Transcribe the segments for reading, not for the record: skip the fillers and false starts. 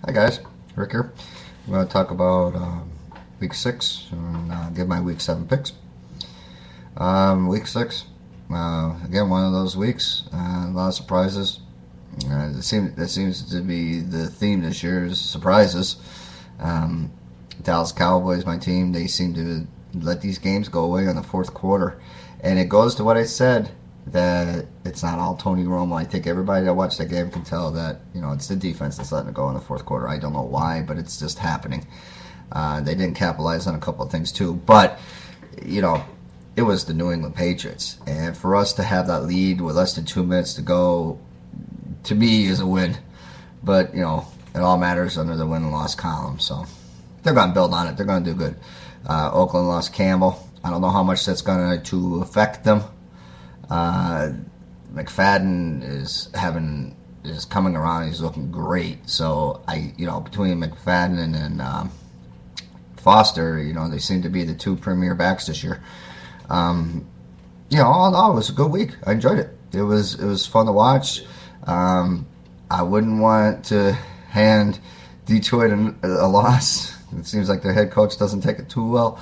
Hi guys, Rick here. I'm going to talk about week 6 and give my week 7 picks. Week 6, again, one of those weeks. A lot of surprises. That seems to be the theme this year is surprises. Dallas Cowboys, my team, they seem to let these games go away in the fourth quarter. And it goes to what I said, that it's not all Tony Romo. I think everybody that watched that game can tell that, it's the defense that's letting it go in the fourth quarter. I don't know why, but it's just happening. They didn't capitalize on a couple of things too, but it was the New England Patriots, and for us to have that lead with less than 2 minutes to go, to me, is a win. But it all matters under the win and loss column. So they're going to build on it. They're going to do good. Oakland lost Campbell. I don't know how much that's going to affect them. McFadden is coming around. He's looking great. So between McFadden and Foster, they seem to be the two premier backs this year. All in all, it was a good week. I enjoyed it. It was fun to watch. I wouldn't want to hand Detroit a loss. It seems like their head coach doesn't take it too well.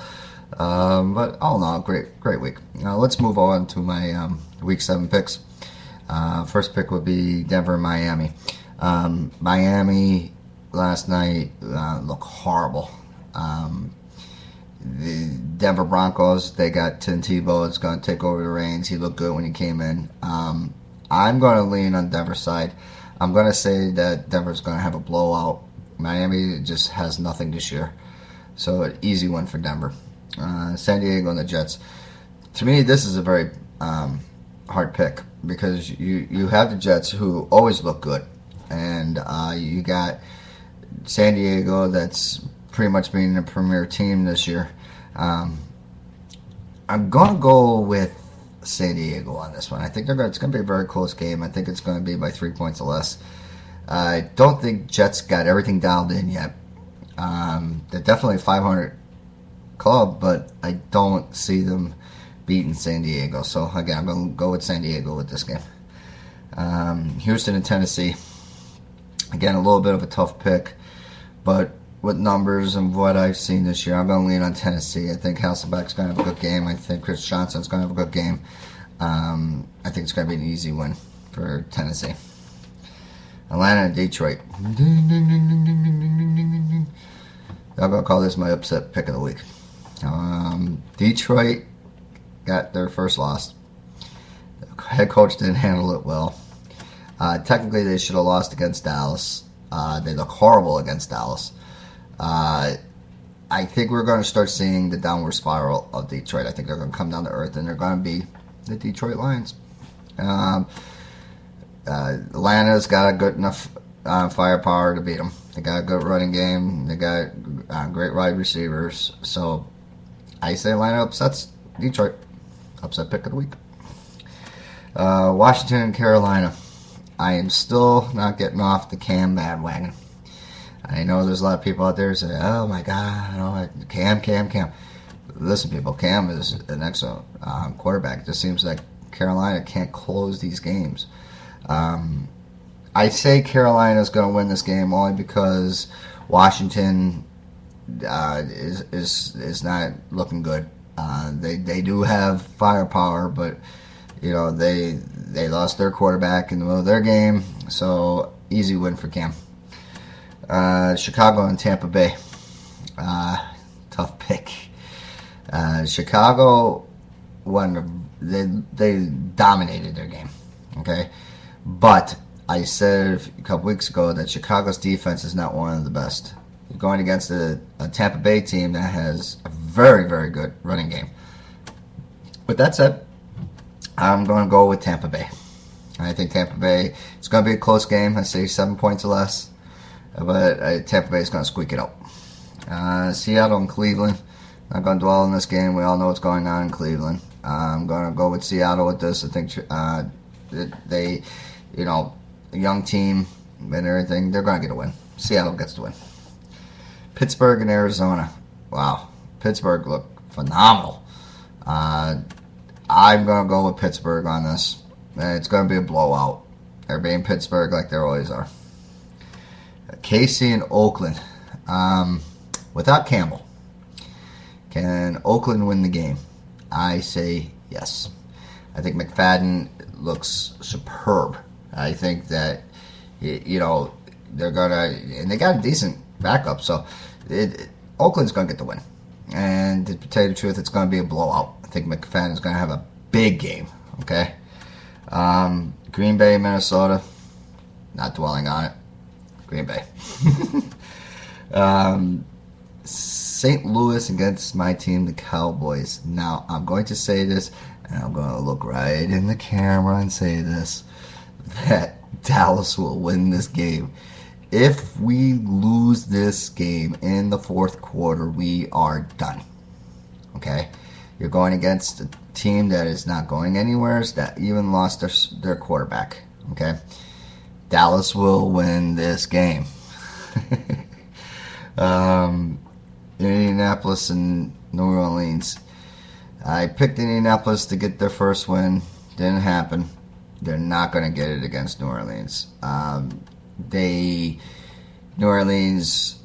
But all in all, great week. Now let's move on to my week 7 picks. First pick would be Denver and Miami. Miami last night looked horrible. The Denver Broncos, they got Tim Tebow. It's going to take over the reins. He looked good when he came in. I'm going to lean on Denver's side. I'm going to say that Denver's going to have a blowout. Miami just has nothing this year. So an easy one for Denver. San Diego and the Jets. To me, this is a very hard pick because you have the Jets who always look good. And you got San Diego that's pretty much being a premier team this year. I'm going to go with San Diego on this one. I think it's going to be a very close game. I think it's going to be by 3 points or less. I don't think Jets got everything dialed in yet. They're definitely a 500 club, but I don't see them beating San Diego. So, again, I'm going to go with San Diego with this game. Houston and Tennessee. Again, a little bit of a tough pick, but with numbers and what I've seen this year, I'm going to lean on Tennessee. I think Hasselbeck's going to have a good game. I think Chris Johnson's going to have a good game. I think it's going to be an easy win for Tennessee. Atlanta and Detroit. I'm going to call this my upset pick of the week. Detroit got their first loss. The head coach didn't handle it well. Technically, they should have lost against Dallas. They look horrible against Dallas. I think we're going to start seeing the downward spiral of Detroit. I think they're going to come down to earth, and they're going to be the Detroit Lions. Atlanta's got a good enough firepower to beat them. They got a good running game. They got great wide receivers. So I say Atlanta upsets Detroit. Upset pick of the week. Washington and Carolina. I am still not getting off the Cam bandwagon. I know there's a lot of people out there who say, oh my God, Cam. Listen, people, Cam is an excellent quarterback. It just seems like Carolina can't close these games. I say Carolina's going to win this game only because Washington is not looking good. They do have firepower, but they lost their quarterback in the middle of their game, so easy win for Cam. Chicago and Tampa Bay. Tough pick. Chicago won. They dominated their game. Okay, but I said a couple weeks ago that Chicago's defense is not one of the best. You're going against a Tampa Bay team that has a very, very good running game. With that said, I'm going to go with Tampa Bay. I think Tampa Bay, it's going to be a close game. I say 7 points or less. But Tampa Bay is going to squeak it out. Seattle and Cleveland. Not going to dwell on this game. We all know what's going on in Cleveland. I'm going to go with Seattle with this. I think they, a young team and everything, they're going to get a win. Seattle gets the win. Pittsburgh and Arizona. Wow. Pittsburgh looked phenomenal. I'm going to go with Pittsburgh on this. It's going to be a blowout. They're being Pittsburgh like they always are. KC and Oakland. Without Campbell, can Oakland win the game? I say yes. I think McFadden looks superb. I think that, they're gonna, and they got a decent backup, so Oakland's gonna get the win. And to tell you the truth, it's gonna be a blowout. I think McFadden's gonna have a big game. Okay. Green Bay, Minnesota. Not dwelling on it. Green Bay. St. Louis against my team, the Cowboys. Now, I'm going to say this, and I'm going to look right in the camera and say this, that Dallas will win this game. If we lose this game in the fourth quarter, we are done. Okay? You're going against a team that is not going anywhere, that even lost their quarterback. Okay? Dallas will win this game. Indianapolis and New Orleans. I picked Indianapolis to get their first win. Didn't happen. They're not going to get it against New Orleans. New Orleans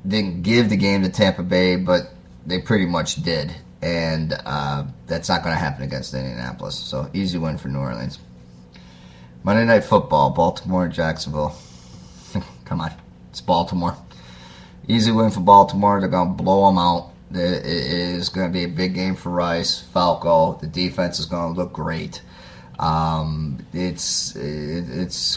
didn't give the game to Tampa Bay, but they pretty much did. And that's not going to happen against Indianapolis. So easy win for New Orleans. Monday Night Football, Baltimore and Jacksonville. Come on, it's Baltimore. Easy win for Baltimore. They're going to blow them out. It is going to be a big game for Rice, Falco. The defense is going to look great. It's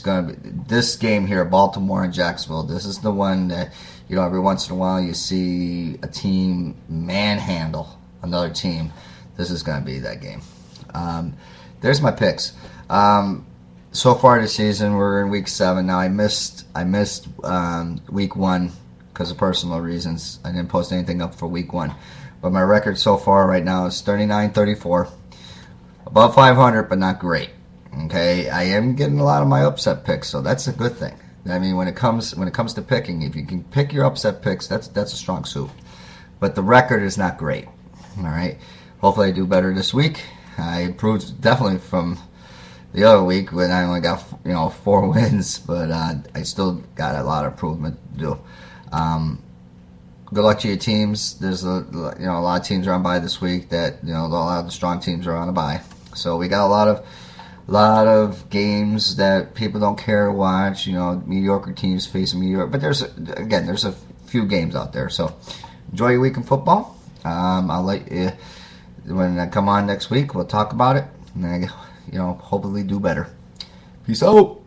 going to be this game here, Baltimore and Jacksonville. This is the one that, every once in a while you see a team manhandle another team. This is going to be that game. There's my picks. So far this season, we're in week 7 now. I missed week 1 because of personal reasons. I didn't post anything up for week 1, but my record so far right now is 39-34, above 500, but not great. Okay, I am getting a lot of my upset picks, so that's a good thing. I mean, when it comes to picking, if you can pick your upset picks, that's a strong suit. But the record is not great. All right, hopefully I do better this week. I improved definitely from the other week when I only got 4 wins, but I still got a lot of improvement to do. Good luck to your teams. There's a lot of teams are on bye this week. That a lot of the strong teams are on a bye. So we got a lot of games that people don't care to watch. Mediocre teams facing mediocre. But there's a few games out there. So enjoy your week in football. I'll let you when I come on next week. We'll talk about it and hopefully do better. Peace out.